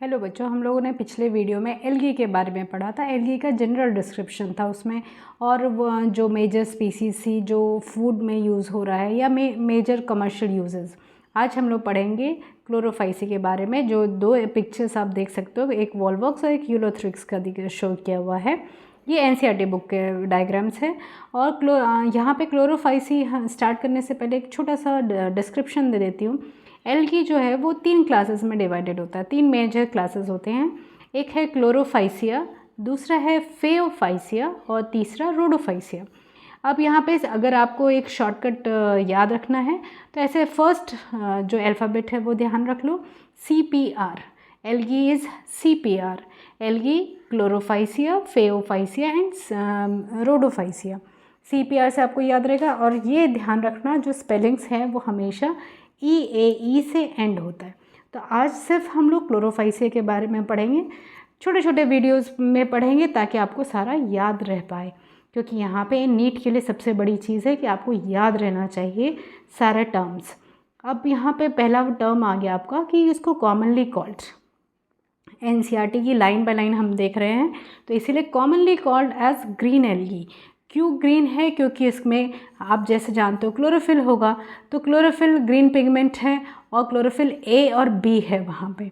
Hello बच्चों, हम लोगों ने पिछले वीडियो में एल्गी के बारे में पढ़ा था। एल्गी का जनरल डिस्क्रिप्शन था उसमें, और वो जो मेजर स्पीसीज थी जो फूड में यूज़ हो रहा है या मेजर कमर्शियल यूजेस। आज हम लोग पढ़ेंगे क्लोरोफाइसी के बारे में। जो दो पिक्चर्स आप देख सकते हो, एक वॉलवॉक्स और एक यूलोथ्रिक्स का शो किया हुआ है। ये एनसीईआरटी बुक के डायग्राम्स है। और यहाँ पे क्लोरोफाइसी स्टार्ट करने से पहले एक छोटा सा डिस्क्रिप्शन दे देती हूँ। एल्गी जो है वो 3 क्लासेस में डिवाइडेड होता है। 3 मेजर क्लासेस होते हैं। एक है क्लोरोफाइसिया, दूसरा है फेओफाइसिया और तीसरा रोडोफाइसिया। अब यहाँ पे अगर आपको एक शॉर्टकट याद रखना है तो ऐसे फर्स्ट जो अल्फ़ाबेट है वो ध्यान रख लो, CPR। Algae is CPR। Algae Chlorophyceae, Phaeophyceae and Rhodophyceae. CPR से आपको याद रहेगा। और ये ध्यान रखना, जो स्पेलिंग्स हैं वो हमेशा EAE से एंड होता है। तो आज सिर्फ हम लोग क्लोरोफाइसिया के बारे में पढ़ेंगे। छोटे छोटे वीडियोस में पढ़ेंगे ताकि आपको सारा याद रह पाए, क्योंकि यहाँ पे नीट के लिए सबसे बड़ी चीज़ है कि आपको याद रहना चाहिए सारे टर्म्स। अब यहाँ पे पहला टर्म आ गया आपका कि इसको कॉमनली कॉल्ड। एनसीईआरटी की लाइन बाय लाइन हम देख रहे हैं, तो इसीलिए commonly called as green algae. क्यों ग्रीन है? क्योंकि इसमें आप जैसे जानते हो क्लोरोफिल होगा, तो क्लोरोफिल ग्रीन पिगमेंट है और क्लोरोफिल A और B है वहाँ पे।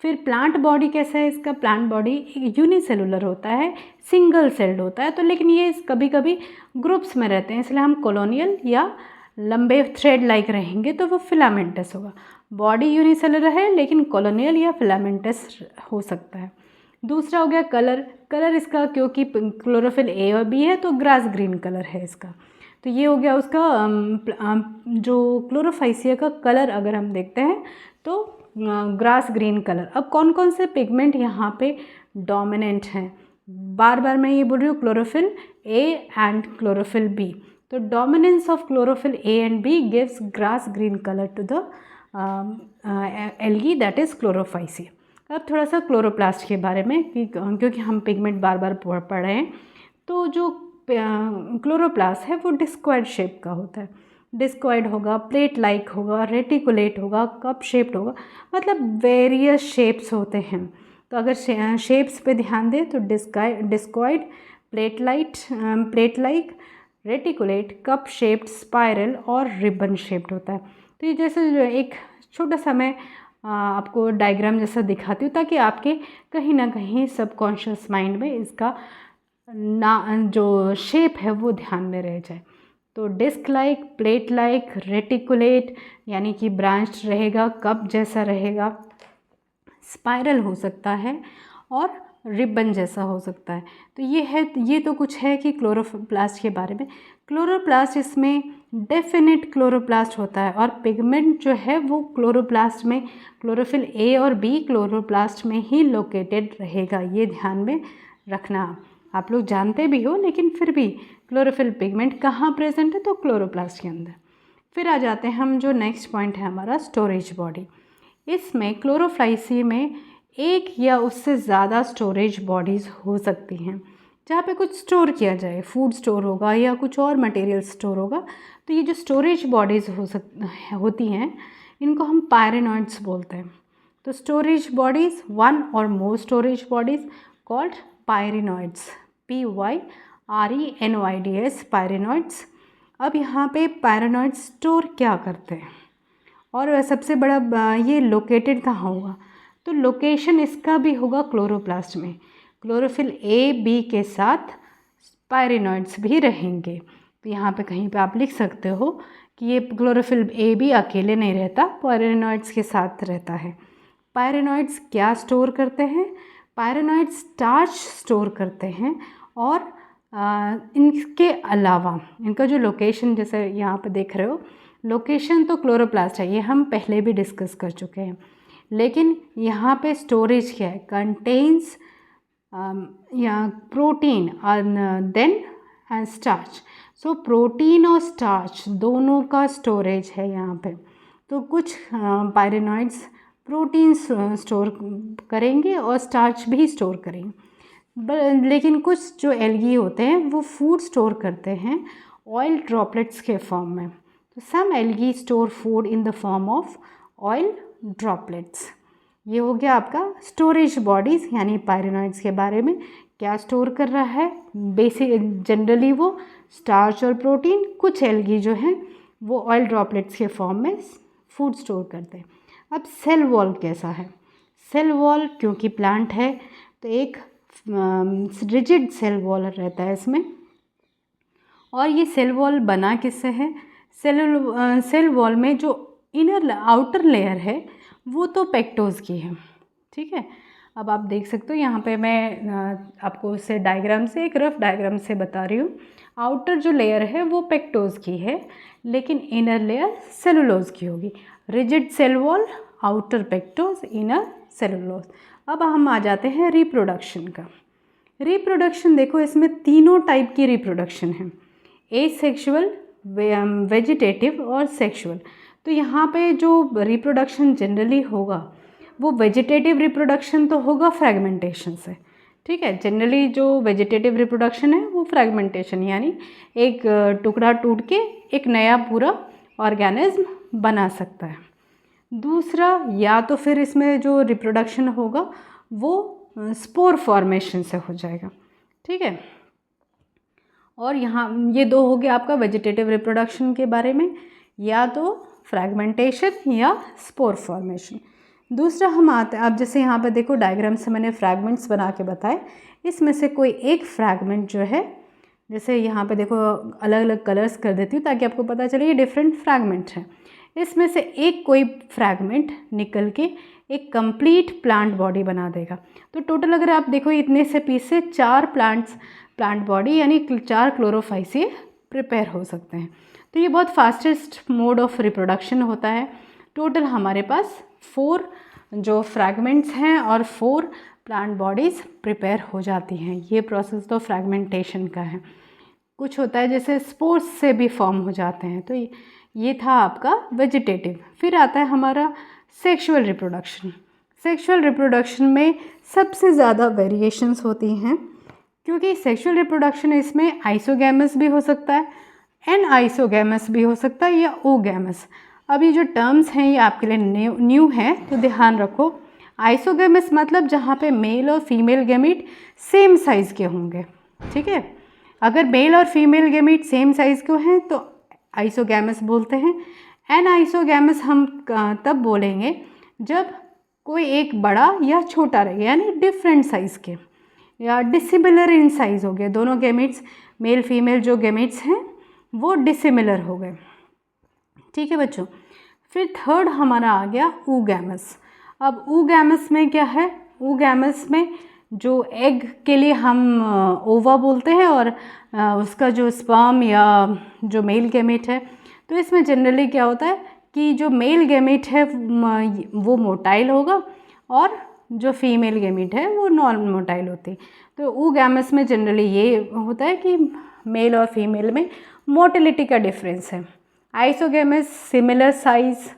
फिर प्लांट बॉडी कैसा है इसका? प्लांट बॉडी यूनिसेलुलर होता है, सिंगल सेल्ड होता है। तो लेकिन ये कभी कभी ग्रुप्स में रहते हैं, इसलिए हम कॉलोनियल या लंबे थ्रेड लाइक रहेंगे तो वो फिलामेंटस होगा। बॉडी यूनिसेलुलर है लेकिन कॉलोनियल या फिलामेंटस हो सकता है। दूसरा हो गया कलर। कलर इसका क्योंकि क्लोरोफिल A और B है तो ग्रास ग्रीन कलर है इसका। तो ये हो गया उसका जो क्लोरोफाइसिया का कलर अगर हम देखते हैं तो ग्रास ग्रीन कलर। अब कौन कौन से पिगमेंट यहाँ पे डोमिनेंट हैं? बार बार मैं ये बोल रही हूँ, chlorophyll A and chlorophyll B। तो dominance of chlorophyll A and B gives grass green colour to the algae, that is Chlorophyceae. अब थोड़ा सा क्लोरोप्लास्ट के बारे में, क्योंकि हम पिगमेंट बार बार पढ़ रहे हैं। तो जो क्लोरोप्लास्ट है वो डिस्क्वायड शेप का होता है। डिस्क्वायड होगा, प्लेट लाइक होगा, रेटिकुलेट होगा, कप शेप्ड होगा, मतलब वेरियस शेप्स होते हैं। तो अगर शेप्स पे ध्यान दें तो discoid, plate like, reticulate, cup shaped, spiral और रिबन शेप्ड होता है। तो ये जैसे एक छोटा सा मैं आपको डायग्राम जैसा दिखाती हूँ ताकि आपके कहीं ना कहीं सबकॉन्शियस माइंड में इसका जो शेप है वो ध्यान में रह जाए। तो disc like, plate like, reticulate यानी कि ब्रांच रहेगा, कप जैसा रहेगा, स्पाइरल हो सकता है और रिबन जैसा हो सकता है। तो ये तो कुछ है कि क्लोरोप्लास्ट के बारे में। क्लोरोप्लास्ट इसमें डेफिनेट क्लोरोप्लास्ट होता है और पिगमेंट जो है वो क्लोरोप्लास्ट में क्लोरोफिल A और B क्लोरोप्लास्ट में ही लोकेटेड रहेगा। ये ध्यान में रखना। आप लोग जानते भी हो लेकिन फिर भी क्लोरोफिल पिगमेंट कहाँ प्रेजेंट है? तो क्लोरोप्लास्ट के अंदर। फिर आ जाते हैं हम, जो नेक्स्ट पॉइंट है हमारा, स्टोरेज बॉडी। इसमें क्लोरोफाइसी में एक या उससे ज़्यादा स्टोरेज बॉडीज़ हो सकती हैं जहाँ पे कुछ स्टोर किया जाए, फूड स्टोर होगा या कुछ और मटेरियल स्टोर होगा। तो ये जो स्टोरेज बॉडीज़ होती हैं इनको हम पायरेनॉइड्स बोलते हैं। तो स्टोरेज बॉडीज़, वन और मोर स्टोरेज बॉडीज़ कॉल्ड पायरेनॉइड्स, PYRENOIDS, पायरेनॉइड्स। अब यहाँ पे पायरेनॉइड्स स्टोर क्या करते हैं और सबसे बड़ा ये लोकेटेड कहाँ होगा? तो लोकेशन इसका भी होगा क्लोरोप्लास्ट में। क्लोरोफिल A, B के साथ पायरेनॉइड्स भी रहेंगे। तो यहाँ पे कहीं पे आप लिख सकते हो कि ये क्लोरोफिल A, B अकेले नहीं रहता, पायरेनॉइड्स के साथ रहता है। पायरेनॉइड्स क्या स्टोर करते हैं? पायरेनॉइड्स स्टार्च स्टोर करते हैं। और इनके अलावा इनका जो लोकेशन, जैसे यहाँ पे देख रहे हो, लोकेशन तो क्लोरोप्लास्ट है, ये हम पहले भी डिस्कस कर चुके हैं। लेकिन यहाँ पे स्टोरेज क्या है? कंटेन्स या protein then and starch. So protein और स्टार्च दोनों का स्टोरेज है यहाँ पे। तो कुछ पायरेनॉइड्स प्रोटीन स्टोर करेंगे और स्टार्च भी स्टोर करेंगे। लेकिन कुछ जो एल्गी होते हैं वो फूड स्टोर करते हैं ऑयल ड्रॉपलेट्स के फॉर्म में। तो some algae store food in the form of oil droplets. ये हो गया आपका स्टोरेज बॉडीज़ यानी पायरेनॉइड्स के बारे में। क्या स्टोर कर रहा है? बेसिक जनरली वो स्टार्च और प्रोटीन, कुछ एल्गी जो है वो ऑयल ड्रॉपलेट्स के फॉर्म में फूड स्टोर करते हैं। अब सेल वॉल कैसा है? सेल वॉल क्योंकि प्लांट है तो एक रिजिड सेल वॉल रहता है इसमें। और ये सेल वॉल बना किससे है? सेल वॉल में जो इनर आउटर लेयर है वो तो पेक्टोज की है, ठीक है। अब आप देख सकते हो यहाँ पे मैं आपको इसे डायग्राम से, एक रफ डायग्राम से बता रही हूँ। आउटर जो लेयर है वो पेक्टोज की है, लेकिन इनर लेयर सेलुलोज की होगी। Rigid cell wall, outer pectose, inner cellulose. अब हम आ जाते हैं रिप्रोडक्शन का। रिप्रोडक्शन देखो, इसमें तीनों टाइप की रिप्रोडक्शन है, एसेक्सुअल, वेजिटेटिव और सेक्सुअल। तो यहाँ पे जो रिप्रोडक्शन जनरली होगा वो वेजिटेटिव रिप्रोडक्शन तो होगा फ्रैगमेंटेशन से, ठीक है। जनरली जो वेजिटेटिव रिप्रोडक्शन है वो फ्रैगमेंटेशन यानी एक टुकड़ा टूट के एक नया पूरा ऑर्गेनिज्म बना सकता है। दूसरा, या तो फिर इसमें जो रिप्रोडक्शन होगा वो स्पोर फॉर्मेशन से हो जाएगा, ठीक है। और यहाँ ये दो हो गया आपका वेजिटेटिव रिप्रोडक्शन के बारे में, या तो फ्रैगमेंटेशन या स्पोर फॉर्मेशन। दूसरा हम आते हैं, अब जैसे यहाँ पे देखो डायग्राम से मैंने फ्रैगमेंट्स बना के बताए, इसमें से कोई एक फ्रैगमेंट जो है, जैसे यहाँ पे देखो अलग अलग कलर्स कर देती हूँ ताकि आपको पता चले ये डिफरेंट फ्रैगमेंट हैं। इसमें से एक कोई फ्रैगमेंट निकल के एक कंप्लीट प्लांट बॉडी बना देगा। तो टोटल अगर आप देखो इतने से पीस से 4 प्लांट बॉडी यानी 4 क्लोरोफाइसिए प्रिपेयर हो सकते हैं। तो ये बहुत फास्टेस्ट मोड ऑफ रिप्रोडक्शन होता है। टोटल हमारे पास 4 जो फ्रैगमेंट्स हैं और 4 प्लांट बॉडीज़ प्रिपेयर हो जाती हैं। ये प्रोसेस तो फ्रैगमेंटेशन का है। कुछ होता है जैसे स्पोर्स से भी फॉर्म हो जाते हैं। तो ये था आपका वेजिटेटिव। फिर आता है हमारा सेक्सुअल रिप्रोडक्शन। सेक्सुअल रिप्रोडक्शन में सबसे ज़्यादा वेरिएशंस होती हैं, क्योंकि सेक्सुअल रिप्रोडक्शन इसमें आइसोगैमस भी हो सकता है, एन आइसोगैमस भी हो सकता है, या ओगैमस। अब ये जो टर्म्स हैं ये आपके लिए न्यू हैं, तो ध्यान रखो। आइसोगैमस मतलब जहाँ पे मेल और फीमेल गैमीट सेम साइज़ के होंगे, ठीक है। अगर मेल और फीमेल गैमीट सेम साइज़ के हैं तो आइसोगैमस बोलते हैं। एन आइसोगैमस हम तब बोलेंगे जब कोई एक बड़ा या छोटा रहे, यानी डिफरेंट साइज़ के, या डिसिमिलर इन साइज़ हो गए। दोनों गैमीट्स, मेल फीमेल जो गैमीट्स हैं वो डिसिमिलर हो गए, ठीक है बच्चों। फिर थर्ड हमारा आ गया oogamous। अब oogamous में क्या है? oogamous में जो एग के लिए हम ओवा बोलते हैं और उसका जो स्पर्म या जो मेल गैमेट है, तो इसमें जनरली क्या होता है कि जो मेल गैमेट है वो मोटाइल होगा और जो फीमेल गैमेट है वो नॉन मोटाइल होती है। तो oogamous में जनरली ये होता है कि मेल और फीमेल में मोटिलिटी का डिफरेंस है। Isogamous similar size,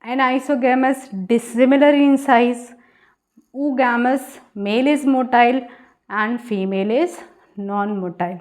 anisogamous dissimilar in size, oogamous male is motile and female is non motile,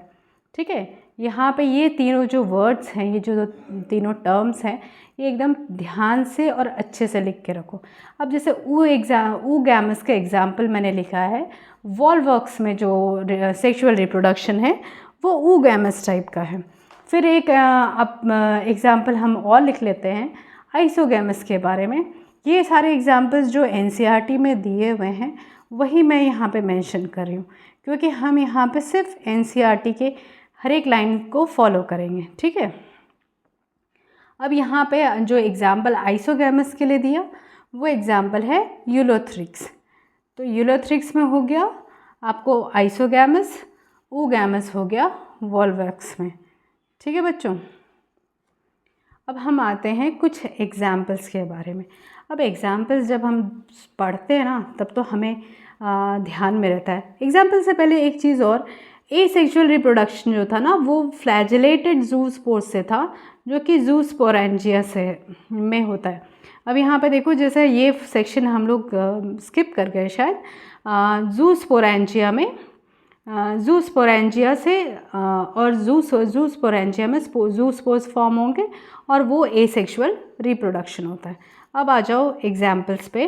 ठीक है। यहाँ पे ये तीनों जो वर्ड्स हैं, ये जो तीनों टर्म्स हैं, ये एकदम ध्यान से और अच्छे से लिख के रखो। अब जैसे oogamous का एग्जाम्पल मैंने लिखा है, वॉल्वॉक्स में जो सेक्सुअल रिप्रोडक्शन है वो oogamous टाइप का है। फिर एक एग्ज़ाम्पल हम और लिख लेते हैं आइसोगैमस के बारे में। ये सारे एग्जाम्पल्स जो एनसीईआरटी में दिए हुए हैं वही मैं यहाँ पे मेंशन कर रही हूँ, क्योंकि हम यहाँ पे सिर्फ एनसीईआरटी के हर एक लाइन को फॉलो करेंगे, ठीक है। अब यहाँ पे जो एग्ज़ाम्पल आइसोगैमस के लिए दिया वो एग्ज़ाम्पल है यूलोथ्रिक्स। तो यूलोथ्रिक्स में हो गया आपको आइसोगैमस, oogamous हो गया वॉल्वॉक्स में, ठीक है बच्चों। अब हम आते हैं कुछ एग्ज़ाम्पल्स के बारे में। अब एग्ज़ाम्पल्स जब हम पढ़ते हैं ना तब तो हमें ध्यान में रहता है। एग्ज़ाम्पल से पहले एक चीज़ और, एसेक्सुअल रिप्रोडक्शन जो था ना वो फ्लैजेलेटेड ज़ूस्पोर्स से था, जो कि ज़ूस्पोरेंजिया से में होता है। अब यहाँ पे देखो, जैसे ये सेक्शन हम लोग स्किप कर गए शायद। ज़ूस्पोरेंजिया में ज़ूस्पोरेंजिया से और ज़ूस्पोरेंजिया में ज़ूस्पोर्स फॉर्म होंगे और वो एसेक्सुअल रिप्रोडक्शन होता है। अब आ जाओ एग्जाम्पल्स पे।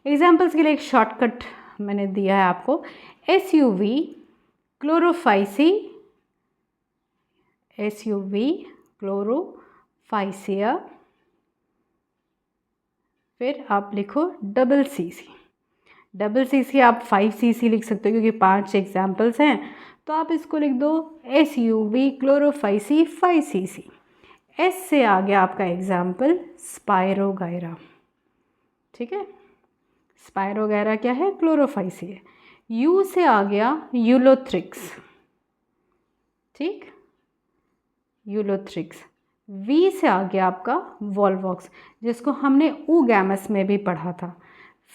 एग्जाम्पल्स के लिए एक शॉर्टकट मैंने दिया है आपको, SUV क्लोरोफाइसी, SUV क्लोरोफाइसिया, फिर आप लिखो डबल CC आप 5CC लिख सकते हो क्योंकि 5 एग्जाम्पल्स हैं, तो आप इसको लिख दो SUV क्लोरोफाइसी 5CC। S से आ गया आपका एग्जाम्पल स्पायरोगायरा, ठीक है, स्पायरोगायरा क्या है, क्लोरोफाइसी है। U से आ गया यूलोथ्रिक्स, ठीक, यूलोथ्रिक्स। V से आ गया आपका वॉल्वॉक्स, जिसको हमने ऊगैमस में भी पढ़ा था।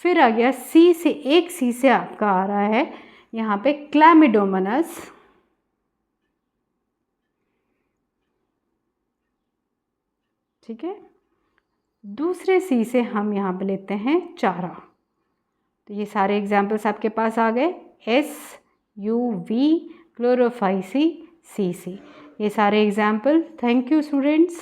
फिर आ गया C से, एक C से आपका आ रहा है यहाँ पे क्लैमिडोमोनास, ठीक है। दूसरे C से हम यहाँ पे लेते हैं चारा। तो ये सारे एग्जाम्पल्स आपके पास आ गए, SUV क्लोरोफाइसी CC, ये सारे एग्जाम्पल। Thank you students.